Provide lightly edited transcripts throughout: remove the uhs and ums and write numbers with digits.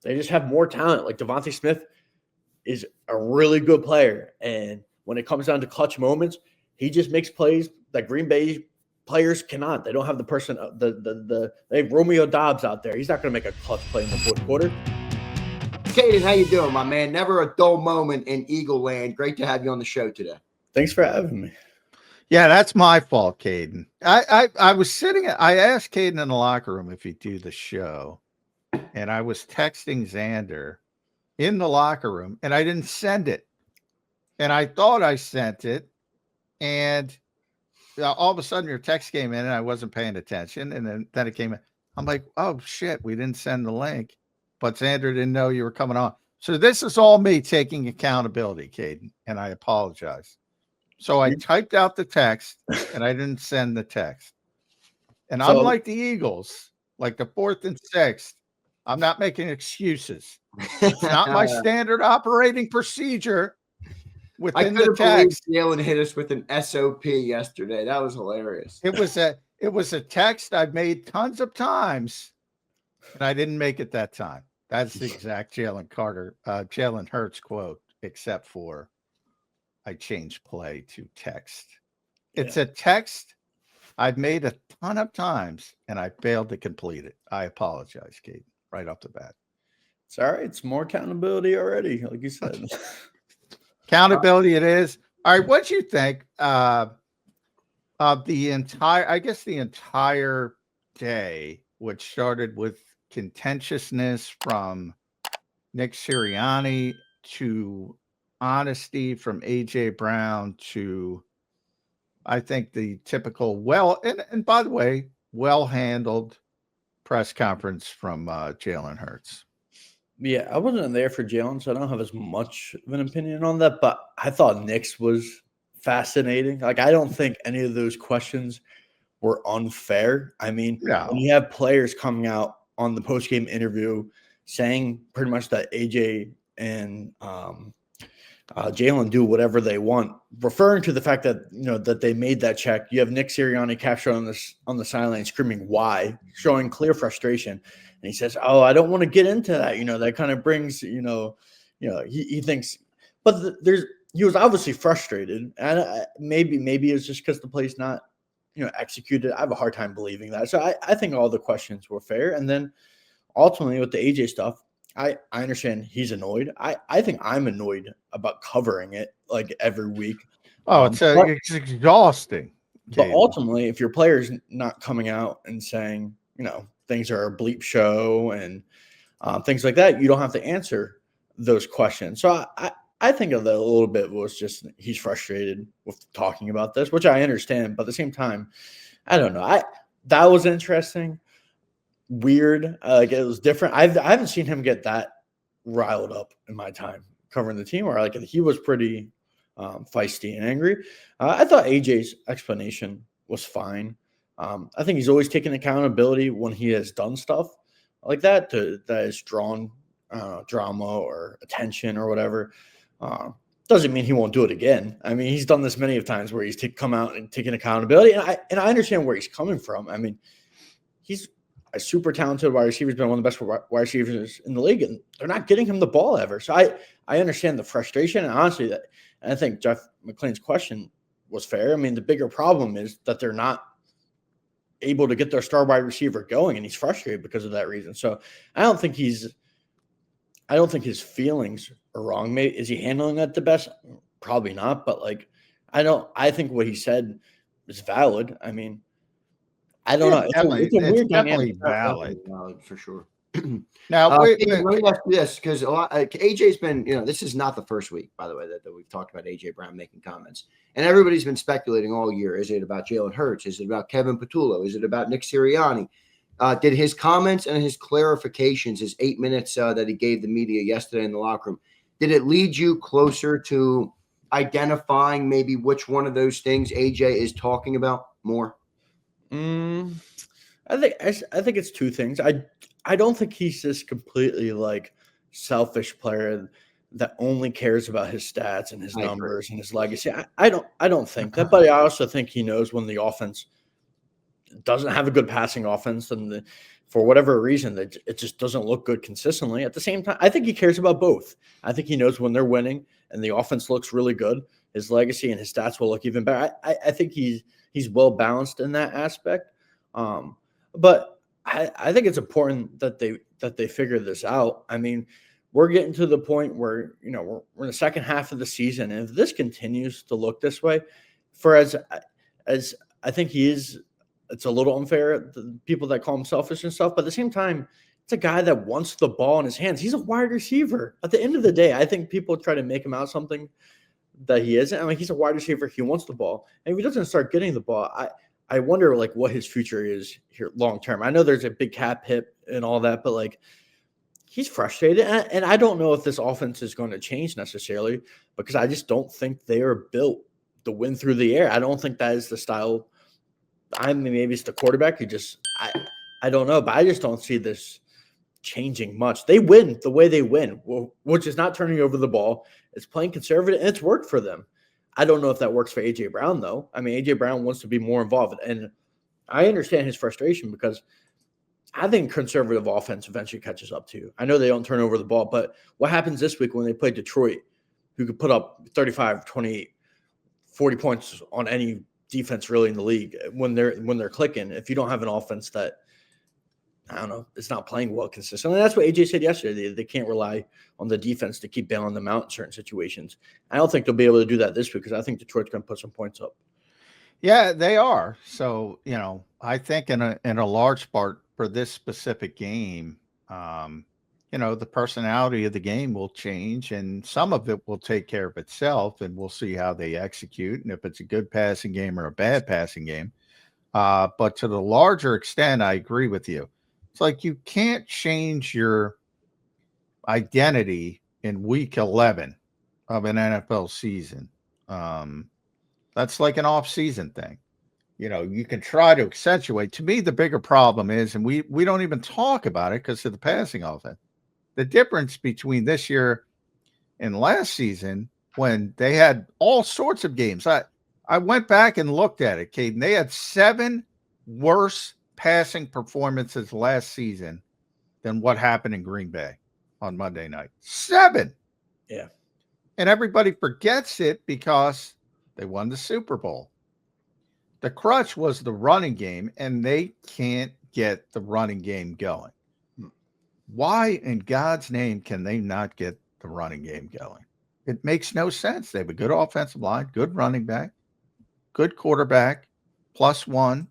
They just have more talent. Like Devontae Smith is a really good player. And when it comes down to clutch moments, he just makes plays that Green Bay players cannot. They don't have the person, they have Romeo Dobbs out there. He's not going to make a clutch play in the fourth quarter. Cayden, how you doing, my man? Never a dull moment in Eagle Land. Great to have you on the show today. Thanks for having me. Yeah, that's my fault, Cayden. I was sitting. I asked Cayden in the locker room if he'd do the show, and I was texting Zander in the locker room, and I didn't send it. And I thought I sent it, and all of a sudden your text came in, and I wasn't paying attention, and then it came in. I'm like, oh shit, we didn't send the link, but Zander didn't know you were coming on. So this is all me taking accountability, Cayden, and I apologize. So I typed out the text, and I didn't send the text. And I'm like the Eagles, like the 4th and 6th. I'm not making excuses. It's not my standard operating procedure within the text. Jalen hit us with an SOP yesterday. That was hilarious. It was a text I've made tons of times, and I didn't make it that time. That's the exact Jalen Hurts quote, except for I changed play to text. It's a text I've made a ton of times, and I failed to complete it. I apologize, Cayden, right off the bat. It's all right. It's more accountability already, like you said. Accountability it is. All right, what do you think of the entire day, which started with contentiousness from Nick Sirianni to honesty from AJ Brown to, I think, the typical and by the way, well-handled press conference from Jalen Hurts. Yeah, I wasn't there for Jalen, so I don't have as much of an opinion on that, but I thought Nick's was fascinating. Like, I don't think any of those questions were unfair. I mean, when you have players coming out on the post-game interview saying pretty much that AJ and Jalen do whatever they want, referring to the fact that that they made that check. You have Nick Sirianni captured on the sideline screaming "Why?" showing clear frustration, and he says, "Oh, I don't want to get into that. That kind of brings he thinks." But he was obviously frustrated, and maybe it's just because the play's not executed. I have a hard time believing that. So I think all the questions were fair, and then ultimately with the AJ stuff. I understand he's annoyed. I think I'm annoyed about covering it like every week. Oh, it's exhausting. But ultimately, if your player's not coming out and saying, things are a bleep show and things like that, you don't have to answer those questions. So I think of that a little bit was just he's frustrated with talking about this, which I understand. But at the same time, I don't know. That was interesting. Weird. Like it was different. I haven't seen him get that riled up in my time covering the team, or he was pretty feisty and angry. I thought AJ's explanation was fine. I think he's always taken accountability when he has done stuff like that that has drawn drama or attention or whatever. Doesn't mean he won't do it again. I mean, he's done this many of times where he's come out and taken accountability, and I understand where he's coming from. I mean, he's a super talented wide receiver. He's been one of the best wide receivers in the league, and they're not getting him the ball ever. So I understand the frustration, and honestly, I think Jeff McLean's question was fair. I mean, the bigger problem is that they're not able to get their star wide receiver going, and he's frustrated because of that reason. So I don't think his feelings are wrong. Maybe is he handling that the best? Probably not. But I think what he said is valid. I mean, I don't know. It's weird definitely valid for sure. Now, let me ask you this, because AJ's been, this is not the first week, by the way, that we've talked about AJ Brown making comments, and everybody's been speculating all year. Is it about Jalen Hurts? Is it about Kevin Patullo? Is it about Nick Sirianni? Did his comments and his clarifications, his 8 minutes that he gave the media yesterday in the locker room, did it lead you closer to identifying maybe which one of those things AJ is talking about more? I think it's two things. I don't think he's this completely selfish player that only cares about his stats and his numbers and his legacy. I don't think that, but I also think he knows when the offense doesn't have a good passing offense, and for whatever reason, that it just doesn't look good consistently. At the same time, I think he cares about both. I think he knows when they're winning and the offense looks really good, his legacy and his stats will look even better. I think he's well balanced in that aspect. But I think it's important that they figure this out. I mean, we're getting to the point where, we're in the second half of the season. And if this continues to look this way, for as I think he is, it's a little unfair, the people that call him selfish and stuff, but at the same time, it's a guy that wants the ball in his hands. He's a wide receiver. At the end of the day, I think people try to make him out something that he isn't. I mean, he's a wide receiver. He wants the ball. And if he doesn't start getting the ball, I wonder what his future is here long term. I know there's a big cap hit and all that, but he's frustrated. And I don't know if this offense is going to change necessarily, because I just don't think they are built to win through the air. I don't think that is the style. I mean, maybe it's the quarterback who I don't know, but I just don't see this changing much. They win the way they win, which is not turning over the ball. It's playing conservative, and it's worked for them. I don't know if that works for A.J. Brown, though. I mean, A.J. Brown wants to be more involved, and I understand his frustration because I think conservative offense eventually catches up to you. I know they don't turn over the ball, but what happens this week when they play Detroit, who could put up 35, 28, 40 points on any defense really in the league when they're clicking? If you don't have an offense that, I don't know, it's not playing well consistently. And that's what AJ said yesterday. They can't rely on the defense to keep bailing them out in certain situations. I don't think they'll be able to do that this week because I think Detroit's going to put some points up. Yeah, they are. So, I think in a large part for this specific game, the personality of the game will change, and some of it will take care of itself, and we'll see how they execute and if it's a good passing game or a bad passing game. But to the larger extent, I agree with you. It's you can't change your identity in week 11 of an NFL season. That's like an off-season thing. You can try to accentuate. To me, the bigger problem is, and we don't even talk about it because of the passing offense, the difference between this year and last season when they had all sorts of games. I went back and looked at it, Cayden. They had 7 worse passing performances last season than what happened in Green Bay on Monday night. 7. Yeah. And everybody forgets it because they won the Super Bowl. The crutch was the running game, and they can't get the running game going. Why in God's name can they not get the running game going? It makes no sense. They have a good offensive line, good running back, good quarterback, +1.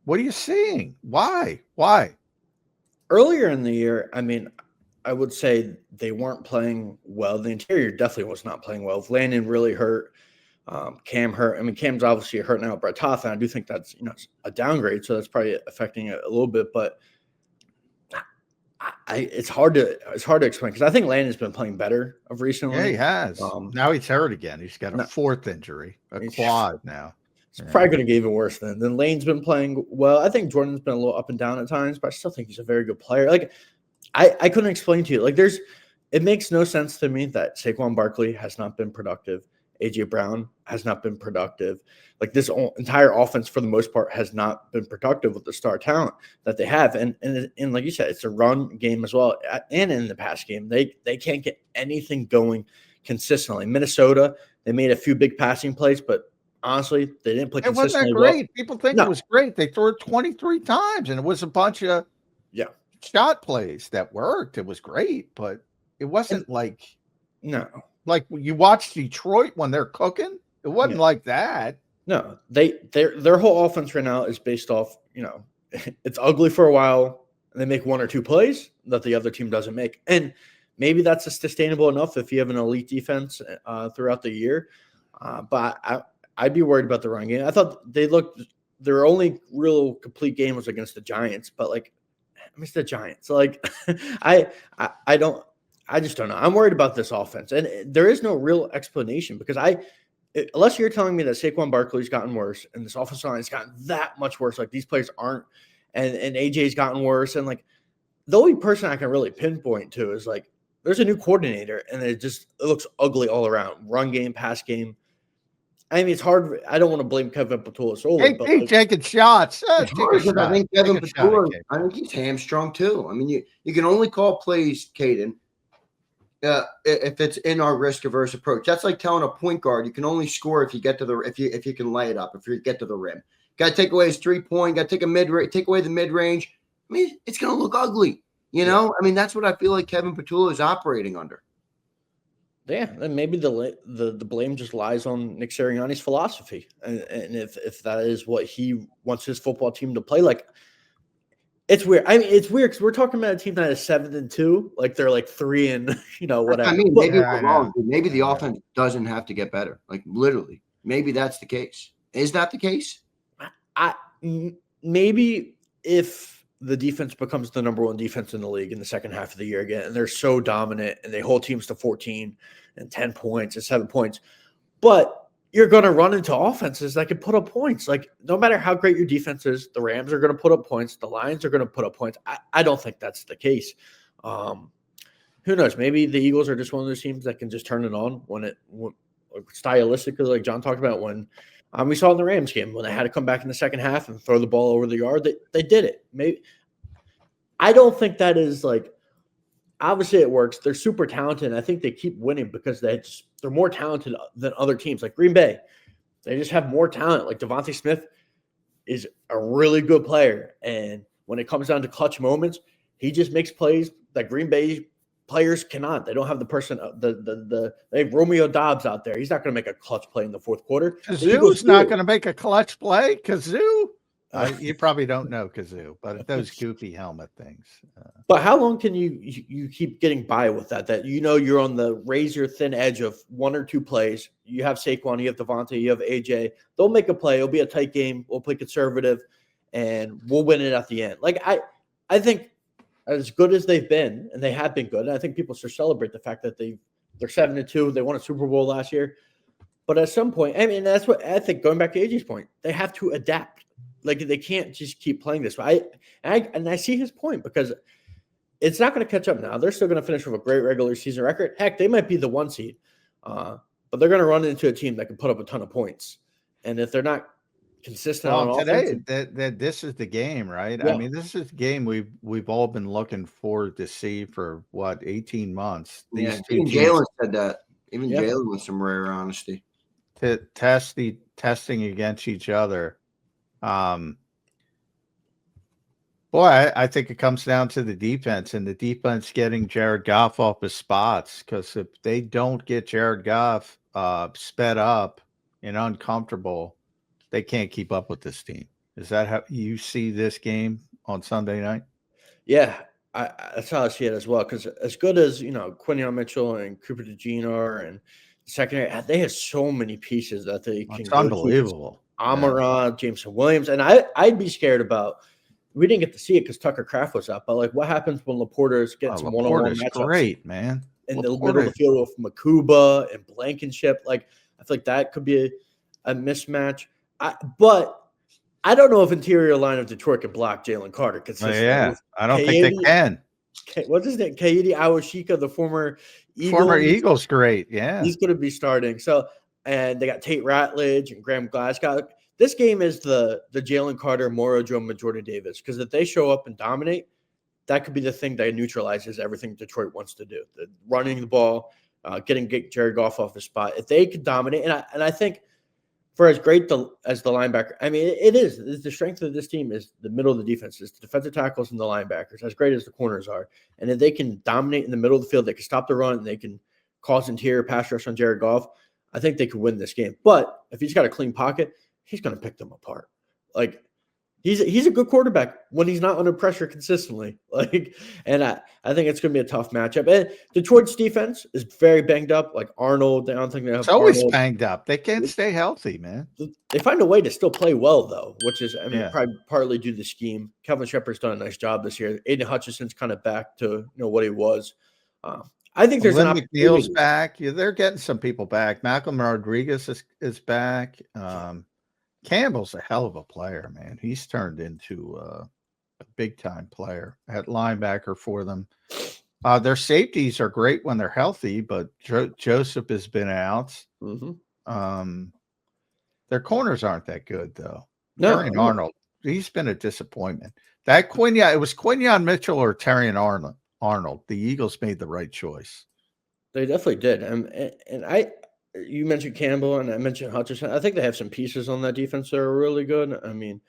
What are you seeing? Why? Earlier in the year, I mean, I would say they weren't playing well. The interior definitely was not playing well. If Landon really hurt, Cam hurt. I mean, Cam's obviously hurt now. Brett Toth, and I do think that's a downgrade, so that's probably affecting it a little bit. But it's hard to explain because I think Landon's been playing better of recently. Yeah, he has. Now he's hurt again. He's got a 4th injury, a quad now. It's probably going to get even worse then. Then Lane's been playing well. I think Jordan's been a little up and down at times, but I still think he's a very good player. I couldn't explain to you. It makes no sense to me that Saquon Barkley has not been productive. A.J. Brown has not been productive. This entire offense, for the most part, has not been productive with the star talent that they have. And like you said, it's a run game as well. And in the pass game, they can't get anything going consistently. Minnesota, they made a few big passing plays, but honestly, they didn't play consistently. It wasn't that great. People think it was great. They threw it 23 times, and it was a bunch of shot plays that worked. It was great, but it wasn't like you watch Detroit when they're cooking. It wasn't like that. No, their whole offense right now is based off, it's ugly for a while, and they make 1 or 2 plays that the other team doesn't make. And maybe that's sustainable enough if you have an elite defense throughout the year. But I'd be worried about the run game. I thought their only real complete game was against the Giants, but it's the Giants. I just don't know. I'm worried about this offense, and there is no real explanation because unless you're telling me that Saquon Barkley's gotten worse and this offensive line has gotten that much worse, these players aren't, and AJ's gotten worse, and the only person I can really pinpoint to is there's a new coordinator, and it looks ugly all around. Run game, pass game. I mean, it's hard. I don't want to blame Kevin Patullo solely, Hey, but hey, taking shots. It's hard because I think Kevin Take a shot at Patullo, Kevin. I think he's hamstrung too. I mean, you can only call plays, Cayden, if it's in our risk averse approach. That's like telling a point guard you can only score if you get to the if you can lay it up, if you get to the rim. Got to take away his 3-point. Got to take away the mid range. I mean, it's going to look ugly. You know, I mean, that's what I feel like Kevin Patullo is operating under. Yeah, and maybe the blame just lies on Nick Sirianni's philosophy, and if that is what he wants his football team to play like. It's weird. I mean, it's weird because we're talking about a team that is 7-2, like they're like 3 and whatever. I mean, maybe we're wrong. Maybe the Yeah. offense doesn't have to get better. Like literally, maybe that's the case. Is that the case? Maybe if the defense becomes the number 1 defense in the league in the second half of the year again, and they're so dominant and they hold teams to 14 and 10 points and 7 points, but you're going to run into offenses that can put up points. Like no matter how great your defense is, the Rams are going to put up points. The Lions are going to put up points. I don't think that's the case. Who knows? Maybe the Eagles are just one of those teams that can just turn it on when stylistically, like John talked about, when we saw in the Rams game when they had to come back in the second half and throw the ball over the yard. They did it. Maybe I don't think that is like. Obviously, it works. They're super talented. And I think they keep winning because they're more talented than other teams. Like Green Bay, they just have more talent. Like Devontae Smith is a really good player, and when it comes down to clutch moments, he just makes plays that Green Bay players cannot. They don't have the person. They have Romeo Dobbs out there. He's not going to make a clutch play in the fourth quarter. Kazoo's not going to make a clutch play. Kazoo. You probably don't know Kazoo, but those goofy helmet things. But how long can you keep getting by with that? That you're on the razor thin edge of 1 or 2 plays. You have Saquon, you have Devontae, you have AJ. They'll make a play. It'll be a tight game. We'll play conservative, and we'll win it at the end. Like I think as good as they've been, and they have been good. And I think people should celebrate the fact that they're 7-2. They won a Super Bowl last year. But at some point, I mean, that's what I think. Going back to AJ's point, they have to adapt. Like they can't just keep playing this way. I see his point because it's not going to catch up now. They're still going to finish with a great regular season record. Heck, they might be the 1 seed, but they're going to run into a team that can put up a ton of points. And if they're not consistent on today, offense, that this is the game, right? Yeah. I mean, this is the game we've all been looking forward to see for 18 months. Even Jalen said that. Even Jalen with some rare honesty. Testing against each other. Boy, I think it comes down to the defense and the defense getting Jared Goff off his spots, because if they don't get Jared Goff sped up and uncomfortable, they can't keep up with this team. Is that how you see this game on Sunday night? Yeah, that's how I see it as well. Because as good as Quinion Mitchell and Cooper DeJean are, and secondary, they have so many pieces that they can. It's unbelievable. Amon-Ra, Jameson Williams, and I'd be scared about. We didn't get to see it because Tucker Kraft was out, but like, what happens when Laporta's getting some one-on-one matchups? Great, man. In the middle of the field with Makuba and Blankenship, like I feel like that could be a mismatch. But I don't know if interior line of Detroit can block Jalen Carter. I don't think they can. What's his name? Kaidi Awashika, the former Eagles, great. Yeah, he's going to be starting. So. And they got Tate Ratledge and Graham Glasgow. This game is the Jalen Carter, Moro Joe, and Jordan Davis. Because if they show up and dominate, that could be the thing that neutralizes everything Detroit wants to do. Running the ball, getting Jared Goff off his spot. If they could dominate, and I think for as great as the linebacker, I mean, it is the strength of this team is the middle of the defense, is the defensive tackles and the linebackers, as great as the corners are. And if they can dominate in the middle of the field, they can stop the run, and they can cause interior pass rush on Jared Goff. I think they could win this game. But if he's got a clean pocket, he's going to pick them apart. Like he's a good quarterback when he's not under pressure consistently. And I think it's going to be a tough matchup. And Detroit's defense is very banged up. Like Arnold, I don't think they have. It's always banged up. They can't stay healthy, man. They find a way to still play well though, which is probably partly due to the scheme. Kelvin Shepard's done a nice job this year. Aiden Hutchinson's kind of back to what he was. I think there's an opportunity. McNeil's back. Yeah, they're getting some people back. Malcolm Rodriguez is back. Campbell's a hell of a player, man. He's turned into a big-time player at linebacker for them. Their safeties are great when they're healthy, but Joseph has been out. Mm-hmm. Their corners aren't that good, though. No, Terrion Arnold, he's been a disappointment. That Quinyon, it was Quinyon Mitchell or Terrion Arnold. The Eagles made the right choice. they definitely did. You mentioned Campbell and I mentioned Hutchinson. I think they have some pieces on that defense that are really good. I mean,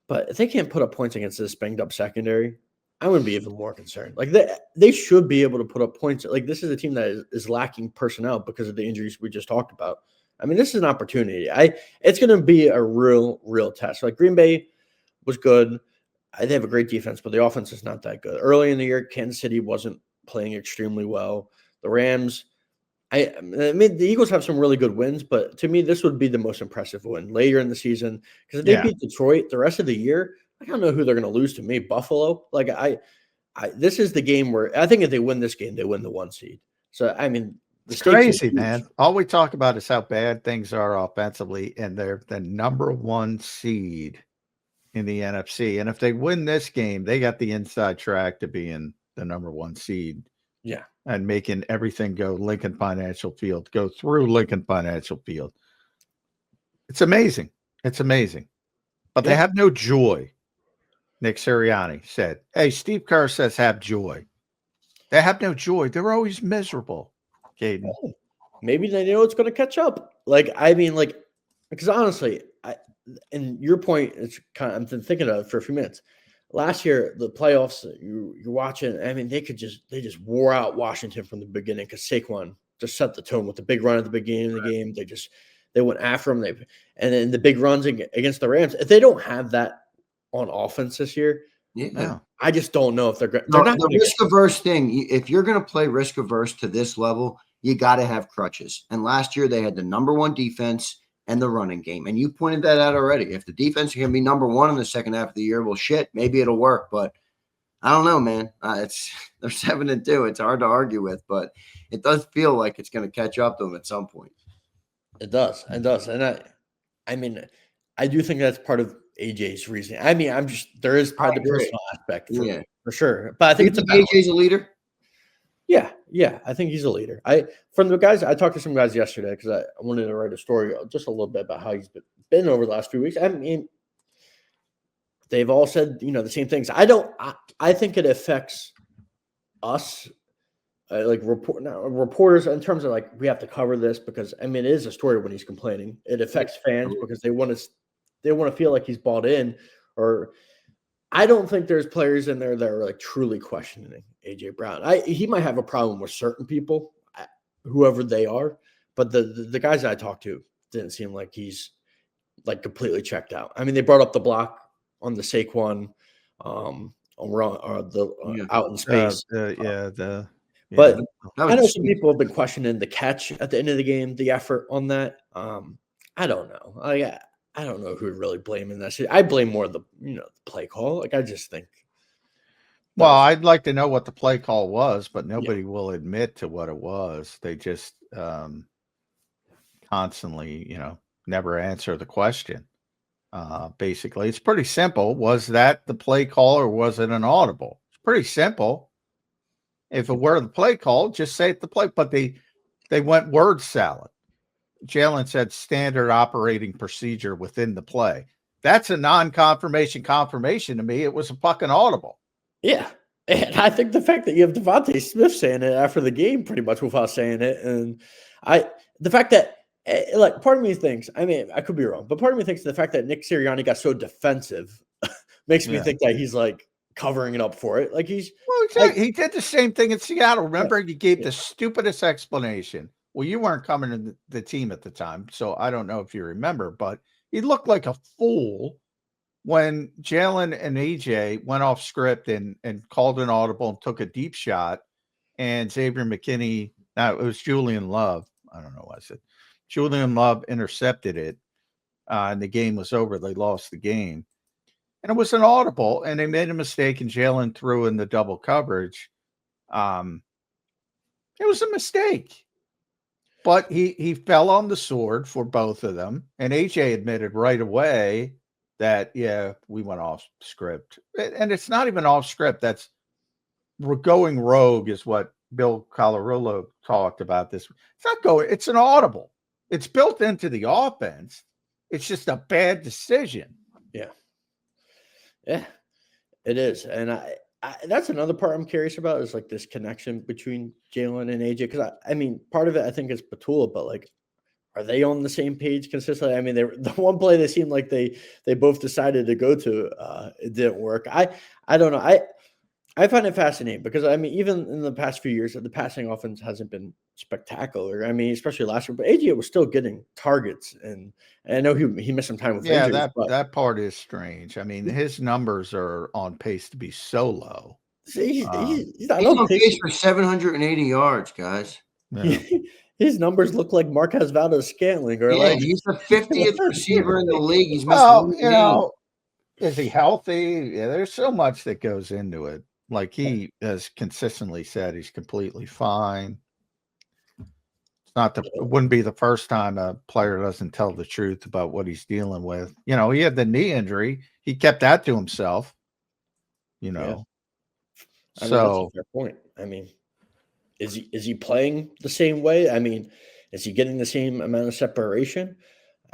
but if they can't put up points against this banged up secondary, I would be even more concerned. Like they should be able to put up points. Like this is a team that is lacking personnel because of the injuries we just talked about. I mean, this is an opportunity. It's going to be a real test. Like Green Bay was good. They have a great defense, but the offense is not that good. Early in the year, Kansas City wasn't playing extremely well. The Rams, I mean, the Eagles have some really good wins, but to me, this would be the most impressive win later in the season because if they beat Detroit the rest of the year, I don't know who they're going to lose to. Me, Buffalo. Like this is the game where I think if they win this game, they win the 1 seed. So I mean, it's crazy, man. All we talk about is how bad things are offensively, and they're the number 1 seed in the NFC. And if they win this game, they got the inside track to being the number 1 seed. Yeah. And making everything go Lincoln Financial Field, go through Lincoln Financial Field. It's amazing. It's amazing. But they have no joy. Nick Sirianni said, hey, Steve Kerr says have joy. They have no joy. They're always miserable, Cayden. Maybe they know it's going to catch up. Like, I mean, like, because honestly, and your point is kind of, I've been thinking of it for a few minutes. Last year, the playoffs, you're watching. I mean, they just wore out Washington from the beginning because Saquon just set the tone with the big run at the beginning of the game. They went after him. And then the big runs against the Rams. If they don't have that on offense this year, I just don't know if they're not the risk averse thing. If you're going to play risk averse to this level, you got to have crutches. And last year they had the number 1 defense and the running game. And you pointed that out already. If the defense can be number 1 in the second half of the year, well, shit, maybe it'll work. But I don't know, man. They're 7-2. It's hard to argue with, but it does feel like it's going to catch up to them at some point. It does. And I mean, I do think that's part of AJ's reasoning. I mean, there is probably the personal aspect for sure. But I think AJ's a leader. Yeah, I think he's a leader. From the guys, I talked to some guys yesterday because I wanted to write a story just a little bit about how he's been over the last few weeks. I mean, they've all said, the same things. I think it affects us, reporters in terms of like, we have to cover this because, I mean, it is a story when he's complaining. It affects fans because they want to feel like he's bought in, or I don't think there's players in there that are like truly questioning AJ Brown. He might have a problem with certain people, whoever they are, but the guys I talked to didn't seem like he's like completely checked out. I mean, they brought up the block on the Saquon, out in space. But I know some people have been questioning the catch at the end of the game, the effort on that. I don't know. I don't know who would really blame in that. I blame more the play call. Like I just think. Well, I'd like to know what the play call was, but nobody will admit to what it was. They just constantly, never answer the question. Basically, it's pretty simple. Was that the play call or was it an audible? It's pretty simple. If it were the play call, just say it the play. But they went word salad. Jalen said standard operating procedure within the play. That's a non-confirmation confirmation to me. It was a fucking audible. Yeah. And I think the fact that you have Devontae Smith saying it after the game pretty much without saying it. And the fact that, like, part of me thinks, I mean, I could be wrong, but part of me thinks the fact that Nick Sirianni got so defensive makes me think that he's like covering it up for it. Like he did the same thing in Seattle. Remember, he gave the stupidest explanation. Well, you weren't coming to the team at the time, so I don't know if you remember, but he looked like a fool when Jalen and AJ went off script and called an audible and took a deep shot, and Xavier McKinney, it was Julian Love. I don't know what I said. Julian Love intercepted it, and the game was over. They lost the game. And it was an audible, and they made a mistake, and Jalen threw in the double coverage. It was a mistake. But he fell on the sword for both of them. And AJ admitted right away that, we went off script. And it's not even off script. We're going rogue is what Bill Colarulo talked about this. It's not going. It's an audible. It's built into the offense. It's just a bad decision. Yeah, it is, and I that's another part I'm curious about is like this connection between Jalen and AJ because I mean part of it I think is Patullo, but like are they on the same page consistently? I mean, the one play they seemed like they both decided to go to, it didn't work. I don't know. I find it fascinating because I mean, even in the past few years, the passing offense hasn't been spectacular. I mean, especially last year, but AJ was still getting targets, and I know he missed some time with injuries. But that part is strange. I mean, his numbers are on pace to be so low. He's not He's on on pace pace for 780 yards, guys. Yeah. His numbers look like Marquez Valdez-Scantling, or like he's the 50th receiver in the league. He's missed Well, one you game. know, is he healthy? Yeah, there's so much that goes into it. Like he has consistently said he's completely fine. It wouldn't be the first time a player doesn't tell the truth about what he's dealing with. You know, he had the knee injury. He kept that to himself, you know. I mean, that's a fair point. I mean, is he playing the same way? I mean, is he getting the same amount of separation?